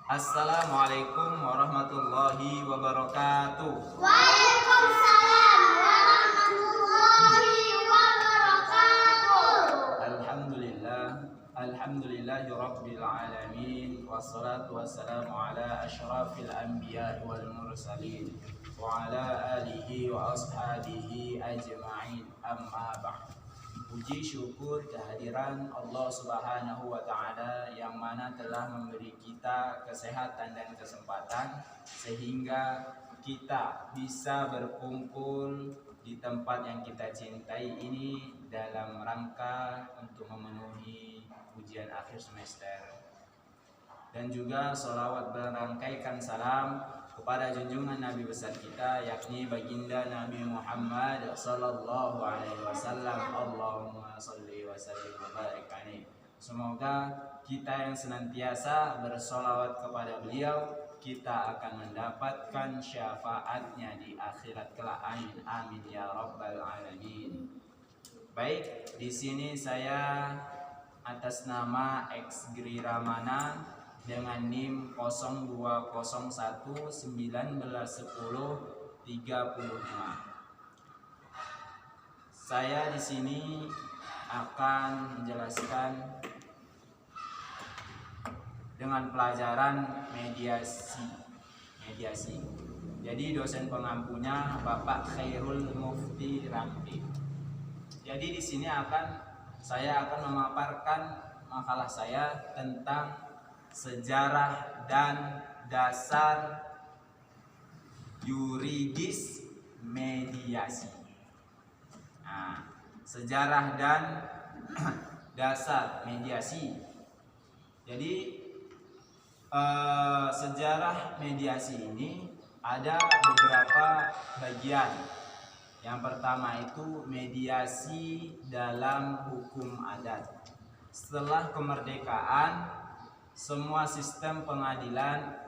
Assalamualaikum warahmatullahi wabarakatuh. Waalaikumsalam warahmatullahi wabarakatuh. Alhamdulillahi rabbil alamin. Wassalatu wassalamu ala asyrafil anbiya wal mursalin wa ala alihi wa ashabihi ajma'in. Amma ba'd. Puji syukur kehadiran Allah Subhanahu wa Ta'ala yang mana telah memberi kita kesehatan dan kesempatan sehingga kita bisa berkumpul di tempat yang kita cintai ini dalam rangka untuk memenuhi ujian akhir semester. Dan juga sholawat berangkaikan salam kepada junjungan Nabi besar kita, yakni baginda Nabi Muhammad sallallahu alaihi wasallam. Allahumma sholli wa sallim wa barik alaihi. Semoga kita yang senantiasa bersolawat kepada beliau, kita akan mendapatkan syafaatnya di akhirat kelak. Amin amin ya rabbal alamin. Baik, di sini saya atas nama X Gri Ramana dengan NIM 0201191035. Saya di sini akan menjelaskan dengan pelajaran mediasi. Jadi dosen pengampunya Bapak Khairul Mufti Ramli. Jadi di sini saya akan memaparkan makalah saya tentang sejarah dan dasar yuridis mediasi. Nah, sejarah dan dasar mediasi. Jadi sejarah mediasi ini ada beberapa bagian. Yang pertama itu mediasi dalam hukum adat. Setelah kemerdekaan, semua sistem pengadilan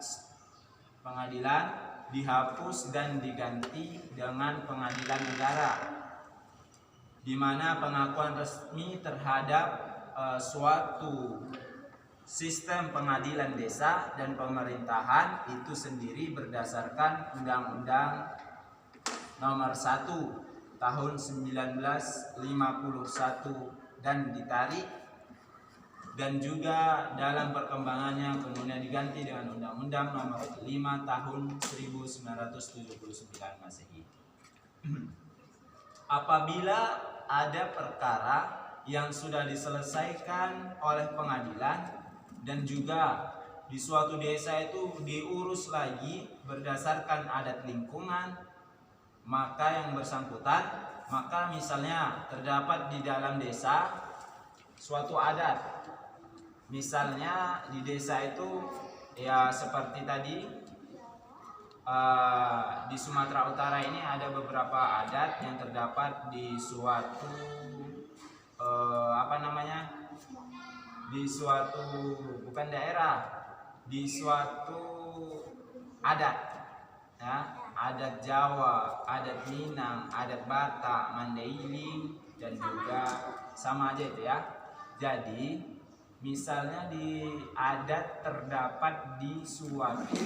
dihapus dan diganti dengan pengadilan negara, di mana pengakuan resmi terhadap suatu sistem pengadilan desa dan pemerintahan itu sendiri berdasarkan Undang-Undang Nomor 1 Tahun 1951 dan ditarik, dan juga dalam perkembangannya kemudian diganti dengan Undang-Undang Nomor 5 Tahun 1979 Masehi. Apabila ada perkara yang sudah diselesaikan oleh pengadilan dan juga di suatu desa itu diurus lagi berdasarkan adat lingkungan, maka yang bersangkutan, maka misalnya terdapat di dalam desa suatu adat. Misalnya di desa itu ya seperti tadi di Sumatera Utara ini ada beberapa adat yang terdapat di suatu di suatu bukan daerah, di suatu adat ya, adat Jawa, adat Minang, adat Batak, Mandailing, dan juga sama aja itu ya. Jadi misalnya di adat terdapat di suatu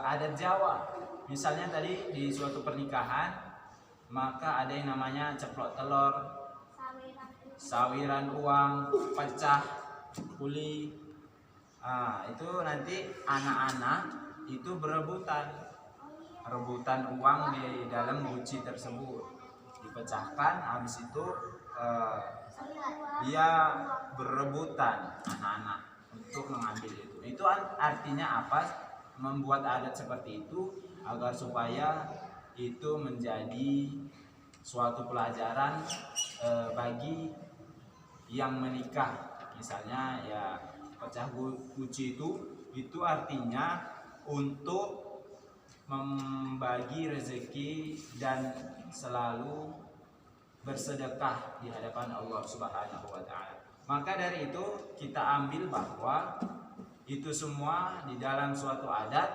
adat Jawa, misalnya tadi di suatu pernikahan, maka ada yang namanya ceplok telur, sawiran uang, pecah kuli. Itu nanti anak-anak itu berebutan uang di dalam guci tersebut, dipecahkan, habis itu dia berebutan anak-anak untuk mengambil itu. Itu artinya apa? Membuat adat seperti itu agar supaya itu menjadi suatu pelajaran bagi yang menikah. Misalnya ya pecah guci itu artinya untuk membagi rezeki dan selalu bersedekah di hadapan Allah Subhanahu wa Ta'ala. Maka dari itu kita ambil bahwa itu semua di dalam suatu adat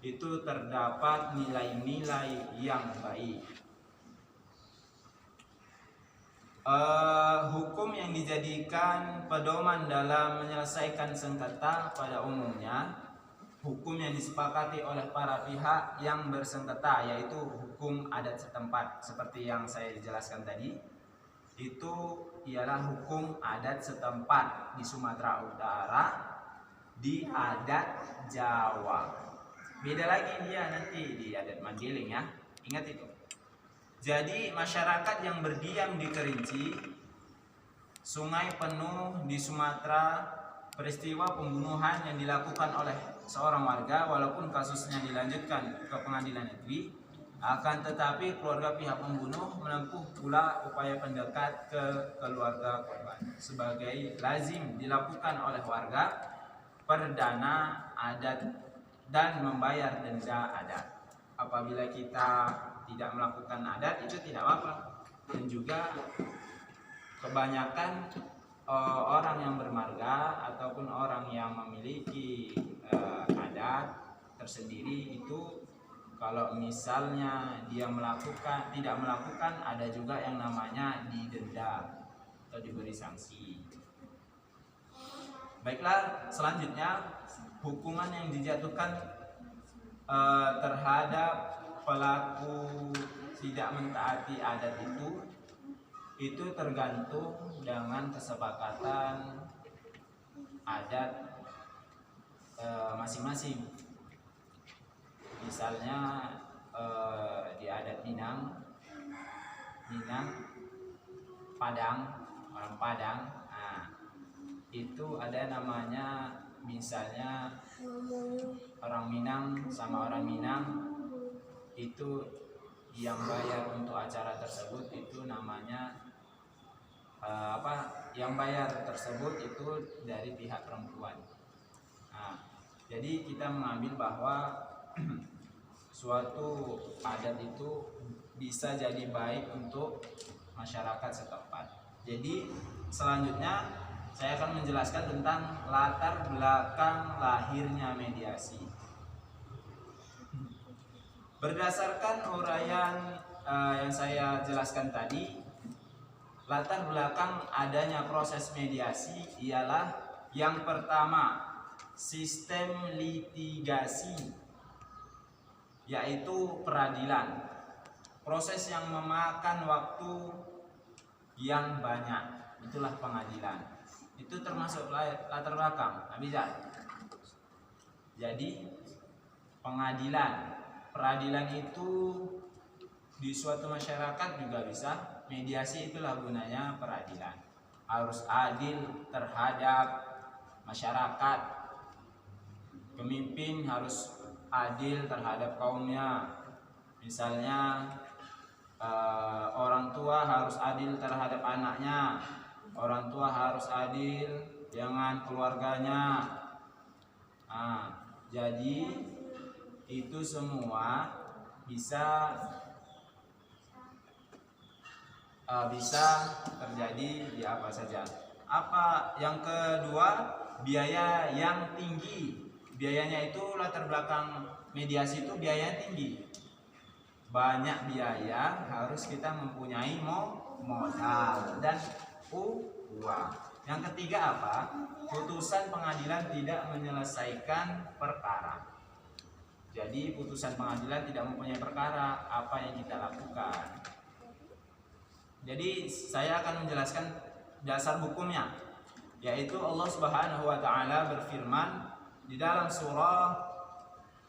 itu terdapat nilai-nilai yang baik. Hukum yang dijadikan pedoman dalam menyelesaikan sengketa pada umumnya hukum yang disepakati oleh para pihak yang bersengketa, yaitu hukum adat setempat. Seperti yang saya jelaskan tadi, itu ialah hukum adat setempat di Sumatera Utara, di adat Jawa. Beda lagi dia nanti di adat Mandiling ya, ingat itu. Jadi masyarakat yang berdiam di Kerinci, sungai penuh di Sumatera, peristiwa pembunuhan yang dilakukan oleh seorang warga, walaupun kasusnya dilanjutkan ke pengadilan negeri, akan tetapi keluarga pihak pembunuh menempuh pula upaya pendekat ke keluarga korban sebagai lazim dilakukan oleh warga perdana adat dan membayar denda adat. Apabila kita tidak melakukan adat itu tidak apa-apa. Dan juga kebanyakan orang yang bermarga ataupun orang yang memiliki adat tersendiri itu kalau misalnya dia tidak melakukan, ada juga yang namanya didenda atau diberi sanksi. Baiklah, selanjutnya hukuman yang dijatuhkan terhadap pelaku tidak mentaati adat itu tergantung dengan kesepakatan adat masing-masing. Misalnya di adat Minang, Padang, orang Padang, nah, itu ada namanya, misalnya orang Minang sama orang Minang itu yang bayar untuk acara tersebut itu namanya yang bayar tersebut itu dari pihak perempuan. Nah, jadi kita mengambil bahwa suatu adat itu bisa jadi baik untuk masyarakat setempat. Jadi selanjutnya saya akan menjelaskan tentang latar belakang lahirnya mediasi. Berdasarkan uraian yang saya jelaskan tadi, latar belakang adanya proses mediasi ialah yang pertama, sistem litigasi, yaitu peradilan. Proses yang memakan waktu yang banyak, itulah pengadilan. Itu termasuk latar belakang. Bisa. Jadi peradilan itu di suatu masyarakat juga bisa. Mediasi itulah gunanya peradilan. Harus adil terhadap masyarakat. Pemimpin harus adil terhadap kaumnya. Misalnya orang tua harus adil terhadap anaknya. Orang tua harus adil dengan keluarganya. Nah, jadi itu semua bisa terjadi di apa saja. Apa yang kedua, biaya yang tinggi. Biayanya itu latar belakang mediasi itu biayanya tinggi. Banyak biaya, harus kita mempunyai modal dan uang. Yang ketiga apa? Putusan pengadilan tidak menyelesaikan perkara. Jadi putusan pengadilan tidak mempunyai perkara, apa yang kita lakukan? Jadi saya akan menjelaskan dasar hukumnya, yaitu Allah Subhanahu wa taala berfirman di dalam surah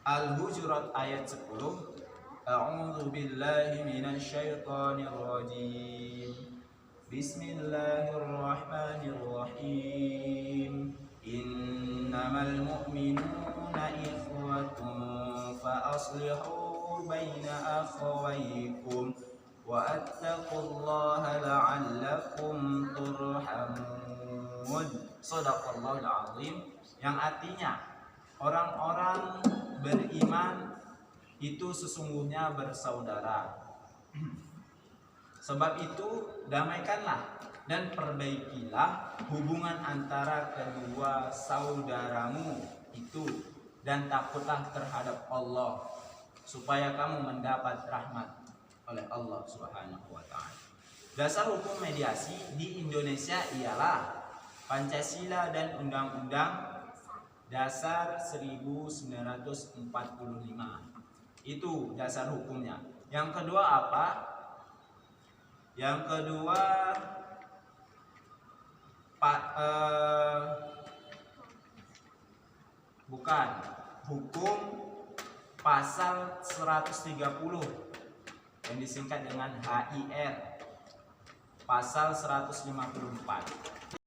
Al-Hujurat ayat 10, A'udzu billahi minasy syaithanir rajim. Bismillahirrahmanirrahim. Innamal mu'minuna ikhwatun fa aslihu baina akhawaykum wattaqullaha la'allakum turhamun. Shadaqallahul azim. Yang artinya orang-orang beriman itu sesungguhnya bersaudara. Sebab itu damaikanlah dan perbaikilah hubungan antara kedua saudaramu itu, dan takutlah terhadap Allah supaya kamu mendapat rahmat oleh Allah Subhanahu wa taala. Dasar hukum mediasi di Indonesia ialah Pancasila dan Undang-Undang Dasar 1945. Itu dasar hukumnya. Yang kedua apa? Yang kedua bukan hukum pasal 130 yang disingkat dengan HIR pasal 154.